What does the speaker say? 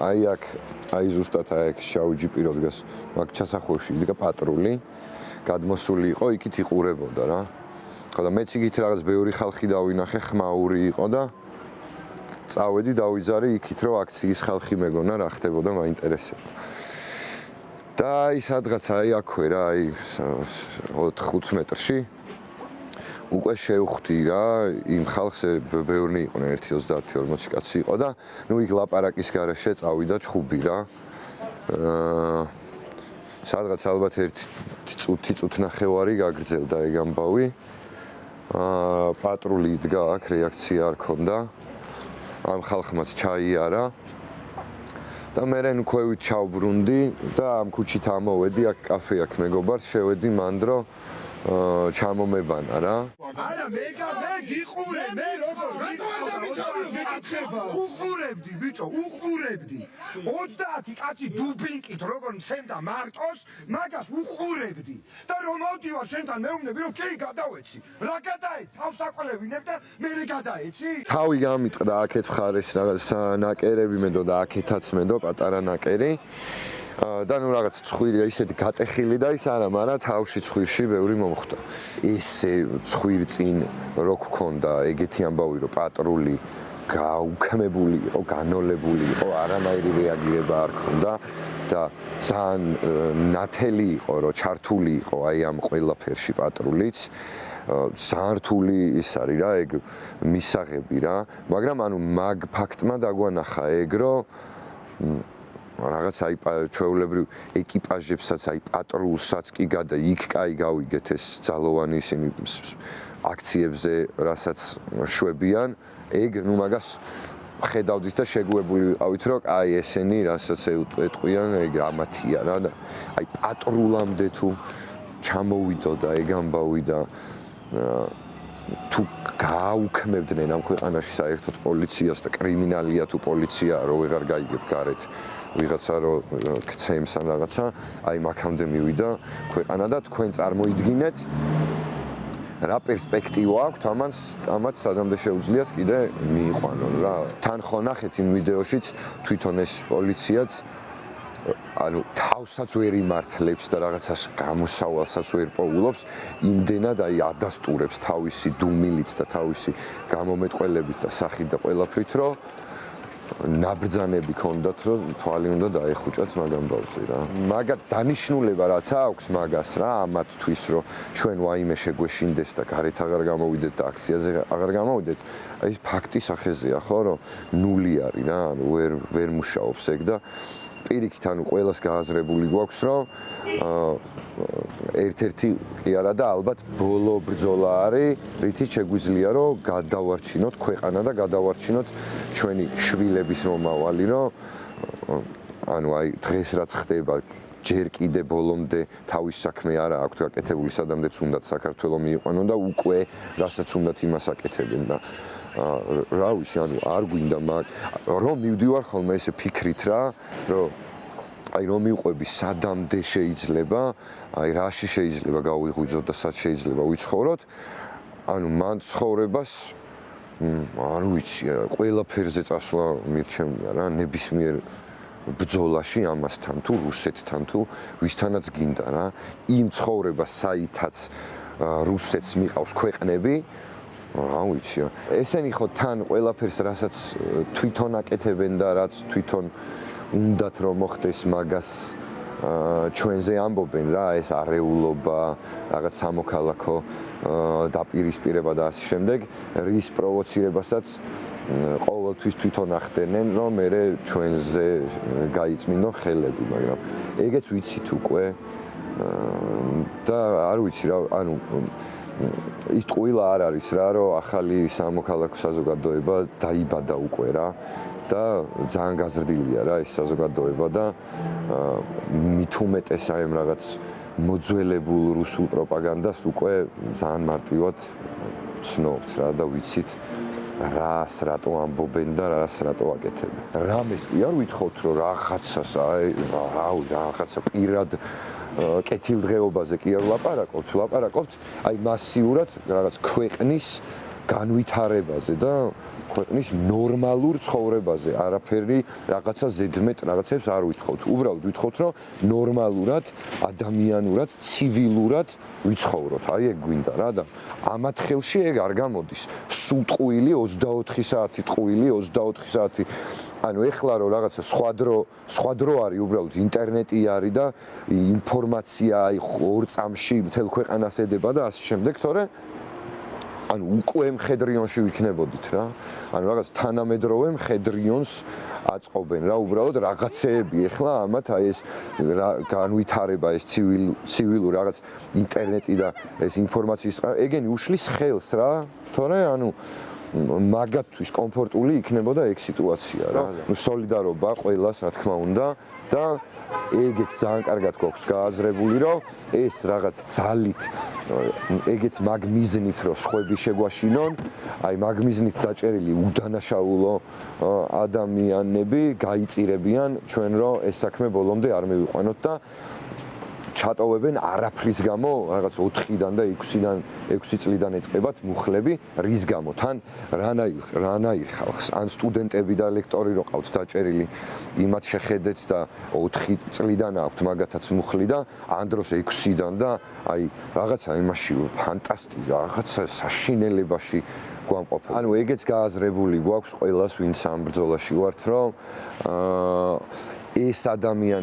აი ზუსტად აქ შავი ჯიპი რო დგას, მაგ ჩასახვევში იდგა პატრული, გადმოსული იყო, იქით იყურებოდა რა. ხო და მეც იქით რაღაც ბევრი ხალხი დავინახე, ხმაური იყო და წავედი დავიძარი იქით რომ აქციის ხალხი მეგონა რა ხდებოდა მაინტერესებდა. და აი სადღაც აქვე რა, 4-5 მეტრში უკვე შევხვდი რა, იმ ხალხს ბევრი იყვნენ 1-30-40 კაცი იყო და ნუ იქ ლაპარაკის გარეშე წავიდა ჩხუბი რა. სადღაც ალბათ 1 წუთნახევარი გაგრძელდა ეგ ამბავი. პატრული იდგა აქ, რეაქცია არ ქონდა. ამ ხალხმაც ჩაიარა. და მე ნუ ქვევით ჩავბრუნდი და ამ ქუჩით ამოვედი, აქ კაფე აქვს მეგობარს, შევედი მან დრო ჩამომებანა რა. არა მე გიყურე, მე როგორ უყურებდი ბიჭო, უყურებდი. 30 კაცი დუბინკით როგორ მცემდა მარტოს, მაგას უყურებდი. და რომ მოვდივარ შენთან მეუბნები რომ კი გადავეცი. რა გადაეცი? თავს აყოლევინებ და მე გადაეცი? თავი გამიტყდა აქეთ მხარეს რაღაც ნაკერები მედო და აქეთაც მედო პატარა ნაკერი. და ნუ რაღაც ცხვირია ისეთი გატეხილი და ის არა, მაგრამ თავში ცხვირში ბევრი მომხვდა. ესე ცხვირი წინ რო გქონდა ეგეთი ამბავი რომ პატრული გაუქმებული იყო, განოლებული იყო, არანაირი რეაგირება არ ქონდა და ძალიან ნათელი იყო, რომ ჩართული იყო აი ამ ყველაფერში პატრულიც. ძალიან რთული ის არის რა, ეგ მისაღები რა, მაგრამ ანუ მაგ ფაქტმა დაგვანახა ეგ რომ რაღაც აი ჩვეულებრივ ეკიპაჟებსაც აი პატრულსაც კი გადა იქ კაი გავიგეთ ეს ძალოვანი ისინი აქციებზე რასაც შვებიან ეგ ნუ მაგას ხედავდით და შეგუებული ვიყავით რომ აი ესენი რასაც ეტყვიან ეგ ამათია რა და აი პატრულამდე თუ ჩამოვიდოდა ეგ ამბავი და თუ გააუქმებდნენ ამ ქვეყანაში საერთოდ პოლიციას და კრიმინალია თუ პოლიცია რო ვეღარ გაიგებ გარეთ ვიღაცა რო ქცემს ან რაღაცა აი მაგამდე მივიდა ქვეყანა და თქვენ წარმოიდგინეთ რა პერსპექტივა აქვს ამათ სადამდე შეუძლიათ კიდე მიიყვანონ რა თან ხო ნახეთ იმ ვიდეოშიც თვითონ ეს პოლიციაც ანუ თავსაც ვერ იმართლებს და რაღაცას გამოსავალსაც ვერ პოულობს იმდენად აი ადასტურებს თავისი დუმილით და თავისი გამომეტყველებით და სახით და ყველაფრით რომ ნაბრძანები ქონდათ რომ თვალი უნდა დაეხუჭათ მაგ ამბავზე რა მაგათ დანიშნულება რაც აქვს მაგას რა ამათთვის რომ ჩვენ ვაიმე შეგვეშინდეს და გარეთ აღარ გამოვიდეთ და აქციაზე აღარ გამოვიდეთ აი ეს ფაქტი სახეზეა ხო რომ ნული არის რა ანუ ვერ მუშაობს ეგ და პირიქით ანუ ყველას გააზრებული გვაქვს რომ ერთ-ერთი კი არა და ალბათ ბოლო ბრძოლა არის რითიც შეგვიძლია რომ გადავარჩინოთ ქვეყანა და გადავარჩინოთ ჩვენი შვილების მომავალი რომ ანუ აი დღეს რაც ხდება ჯერ კიდე ბოლომდე თავის საქმე არა აქვთ გაკეთებული სადამდეც უნდათ საქართველოს მიიყვანონ და უკვე რასაც უნდათ იმას აკეთებენ და რა ვიცი ანუ არ გვინდა რომ მივდივარ ხოლმე ესე ფიქრით რა რომ აი რომ მიყვები სადამდე შეიძლება აი რაში შეიძლება გავიღვიძოთ და სად შეიძლება ვიცხოვროთ ანუ მან ცხოვრებას არ ვიცი ყველაფერზე წასვლა მირჩევნია რა ნებისმიერ ბრძოლაში ამასთან თუ რუსეთთან თუ ვისთანაც გინდა რა იმ ცხოვრებას საითაც რუსეთს მიყავს ქვეყნები რა ვიცი ესენი ხო თან ყველაფერს რასაც თვითონ აკეთებენ და რაც თვითონ უნდათ რომ მოხდეს მაგას ჩვენზე ამბობენ რა ეს არეულობა რაღაც სამოქალაქო დაპირისპირება და ასე შემდეგ რის პროვოცირებასაც ყოველთვის თვითონ ახდენენ რომ მე ჩვენზე გაიწმინონ ხელები მაგრამ ეგეც ვიცით უკვე და არ ვიცი რა ანუ ის ტყუილა არ არის რა რომ ახალი სამოქალაქო საზოგადოება დაიბადა უკვე რა და ძალიან გაზრდილია რა ეს საზოგადოება და მით უმეტეს აი ამ რაღაც მოძველებულ რუსულ პროპაგანდას უკვე ძალიან მარტივად ვცნობთ რა და ვიცით რას რატო ამბობენ და რას რატო აკეთებენ. რამეს კი არ ვითხოვთ რომ რაღაცას აი რავი რაღაცა პირად კეთილდღეობაზე კი არ ვლაპარაკობთ აი მასიურად რაღაც ქვეყნის განვითარებაზე და ქვეყნის ნორმალურ ცხოვრებაზე, არაფერი რაღაცა ზედმეტ რაღაცებს არ ვითხოვთ. უბრალოდ ვითხოვთ, რომ ნორმალურად, ადამიანურად, ცივილურად ვიცხოვროთ. აი ეგ გვინდა რა და ამათ ხელში ეგ არ გამოდის. სულ ტყუილი 24 საათი, ტყუილი 24 საათი. ანუ ეხლა რომ რაღაცა სხვა დრო არის, უბრალოდ ინტერნეტი არის და ინფორმაცია აი 2 წამში მთელ ქვეყანას ედება და ასე შემდეგ, თორე ანუ უკვე მხედრიონში ვიქნებოდით რა. ანუ რაღაც თანამედროვე მხედრიონს აწყობენ რა, უბრალოდ რაღაცეები ეხლა ამათ აი ეს განვითარება, ეს ცივილური რაღაც ინტერნეტი და ეს ინფორმაციის ეგენი უშლის ხელს რა. თორე ანუ მაგათთვის კომფორტული იქნებოდა ეგ სიტუაცია რა. ნუ სოლიდარობა ყველას რა თქმა უნდა და ეგეც ძალიან კარგად გვაქვს გააზრებული, რომ ეს რაღაც ძალით ეგეც მაგ მიზნით რომ სხვები შეგვაშინონ, აი მაგ მიზნით დაჭერილი უდანაშაულო ადამიანები გაიწირებიან ჩვენ რომ ეს საქმე ბოლომდე არ მივიყვანოთ და ჩატოვებენ არაფრის გამო რაღაც 4-დან და 6 წლიდან ეწყებათ მუხლები რის გამო თან რანაირ ხალხს ან სტუდენტები და ლექტორი რო ყავთ დაჭერილი იმათ შეხედეთ და 4 წლიდან აქვთ მაგათაც მუხლი და ან დროს 6-დან და აი რაღაცა იმაში ფანტასტიკა რაღაცა საშინელებაში გვამყოფენ. ანუ ეგეც გააზრებული გვაქვს ყველას ვინც ამ ბრძოლაში ვართ რომ ეს ადამიანები